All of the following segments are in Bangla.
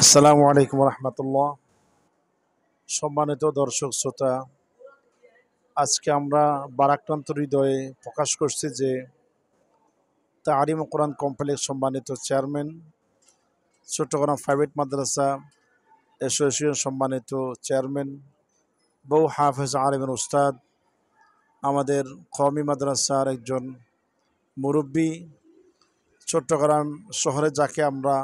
আসসালামু আলাইকুম রহমতুল্লাহ। সম্মানিত দর্শক শ্রোতা, আজকে আমরা বারাক্রান্ত হৃদয়ে প্রকাশ করছি যে তালিম কোরআন কমপ্লেক্স সম্মানিত চেয়ারম্যান, চট্টগ্রাম প্রাইভেট মাদ্রাসা অ্যাসোসিয়েশন সম্মানিত চেয়ারম্যান, বহু হাফেজ আলিমের উস্তাদ, আমাদের কওমি মাদ্রাসার একজন মুরব্বী, চট্টগ্রাম শহরে যাকে আমরা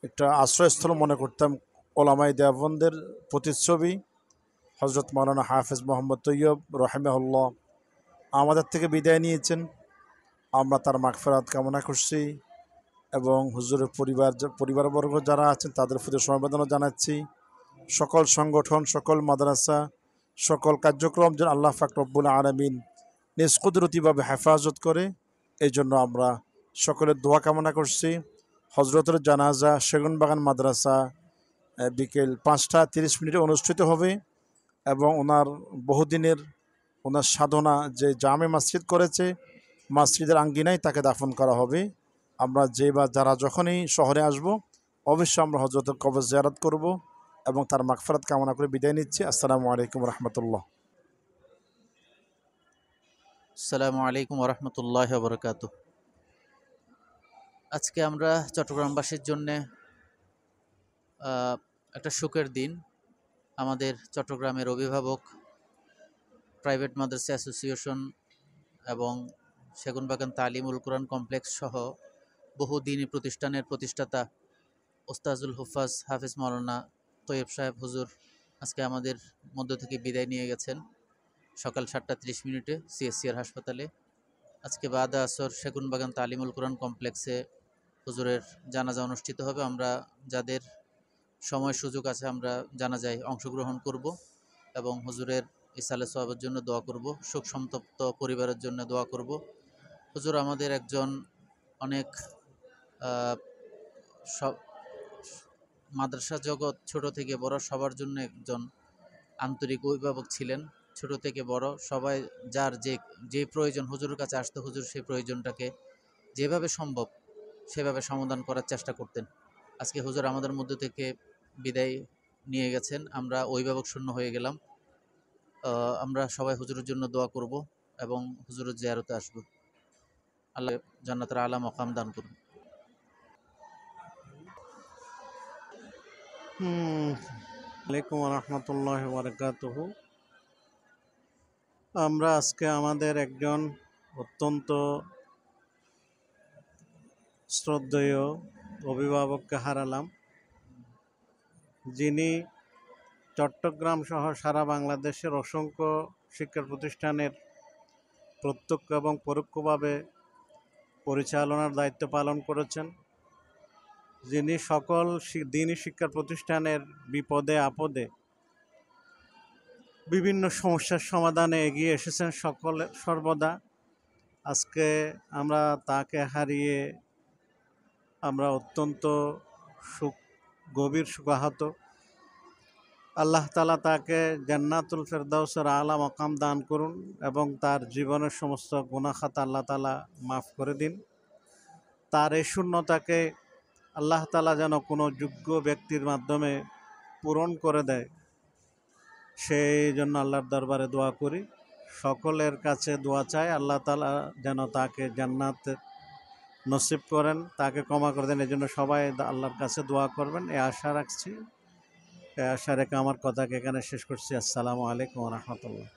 একটা আশ্রয়স্থল মনে করতাম, ওলামায়ে দেওবন্দের প্রতিচ্ছবি হজরত মাওলানা হাফেজ মোহাম্মদ তৈয়ব রহিমাহুল্লাহ আমাদের থেকে বিদায় নিয়েছেন। আমরা তার মাগফিরাত কামনা করছি এবং হুজুরের পরিবারবর্গ যারা আছেন তাদের প্রতি সমবেদনা জানাচ্ছি। সকল সংগঠন, সকল মাদ্রাসা, সকল কার্যক্রম যেন আল্লাহ পাক রব্বুল আলামিন নিজ কুদরতিভাবে হেফাজত করে, এই জন্য আমরা সকলের দোয়া কামনা করছি। হজরতের জানাজা সেগুনবাগান মাদ্রাসা বিকেল 5টা 30 অনুষ্ঠিত হবে এবং ওনার বহুদিনের ওনার সাধনা যে জামে মসজিদ করেছে, মসজিদের আঙ্গিনায় তাকে দাফন করা হবে। আমরা যারা যখনই শহরে আসব অবশ্যই আমরা হজরতের কবর জিয়ারত করব এবং তার মাগফিরাত কামনা করে বিদায় নিচ্ছি। আসসালামু আলাইকুম রহমতুল্লাহ। আসসালামু আলাইকুম ওরহমতুল্লাহ বরকাত। আজকে আমরা চট্টগ্রামবাসীর জন্যে একটা সুখের দিন। আমাদের চট্টগ্রামের অভিভাবক, প্রাইভেট মাদ্রাসা অ্যাসোসিয়েশন এবং সেগুনবাগান তালিমুল কোরআন কমপ্লেক্স সহ বহু দিনী প্রতিষ্ঠানের প্রতিষ্ঠাতা ওস্তাজুল হুফাজ হাফিজ মাওলানা তৈয়ব সাহেব হুজুর আজকে আমাদের মধ্য থেকে বিদায় নিয়ে গেছেন সকাল 7টা 30 সিএসসিআর হাসপাতালে। আজকে বাদা আসর সেগুনবাগান তালিমুল কোরআন কমপ্লেক্সে হুজুরের জানাজা অনুষ্ঠিত হবে। আমরা যাদের সময় সুযোগ আছে আমরা জানাজায় অংশগ্রহণ করব এবং হুজুরের ইসালে সওয়াবের জন্য দোয়া করব, শোক সন্তপ্ত পরিবারের জন্য দোয়া করব। হুজুর আমাদের একজন অনেক সব মাদ্রাসা জগৎ ছোট থেকে বড় সবার জন্য একজন আন্তরিক অভিভাবক ছিলেন। ছোট থেকে বড় সবাই যার যে প্রয়োজন হুজুরের কাছে আসতো, হুজুর সেই প্রয়োজনটাকে যেভাবে সম্ভব সেভাবে সমাধান করার চেষ্টা করতেন। আজকে হুজুর আমাদের মধ্য থেকে বিদায় নিয়ে গেছেন, আমরা অভিভাবক শূন্য হয়ে গেলাম। আমরা সবাই হুজুরের জন্য দোয়া করব এবং হুজুরের জিয়ারতে আসব। আল্লাহ জান্নাতের আলা মাকাম দান করুন। আলাইকুম রহমতুল্লাহ বরকাতুহ। আমরা আজকে আমাদের একজন অত্যন্ত শ্রদ্ধেয় অভিভাবককে হারালাম, যিনি চট্টগ্রাম সহ সারা বাংলাদেশের অসংখ্য শিক্ষা প্রতিষ্ঠানের প্রত্যক্ষ এবং পরোক্ষভাবে পরিচালনার দায়িত্ব পালন করেছেন, যিনি সকল দ্বীনি শিক্ষা প্রতিষ্ঠানের বিপদে আপদে বিভিন্ন সমস্যার সমাধানে এগিয়ে এসেছেন সর্বদা। আজকে আমরা তাকে হারিয়ে আমরা অত্যন্ত গভীর শোকাহত। আল্লাহ তাআলা তাকে জান্নাতুল ফেরদাউসের আলা মাকাম দান করুন এবং তার জীবনের সমস্ত গুনাহ খাতা আল্লাহ তাআলা মাফ করে দিন। তার এই শূন্যতাকে আল্লাহ তাআলা যেন কোনো যোগ্য ব্যক্তির মাধ্যমে পূরণ করে দেয়, সেই জন্য আল্লাহর দরবারে দোয়া করি। সকলের কাছে দোয়া চাই, আল্লাহ তাআলা যেন তাকে জান্নাত নসিব করেন, তাকে ক্ষমা করে দেন। এই জন্য সবাই আল্লাহর কাছে দোয়া করবেন, এই আশা রাখছি। এই আশা রেখে আমার কথাকে এখানে শেষ করছি। আসসালামু আলাইকুম রহমতুল্লাহ।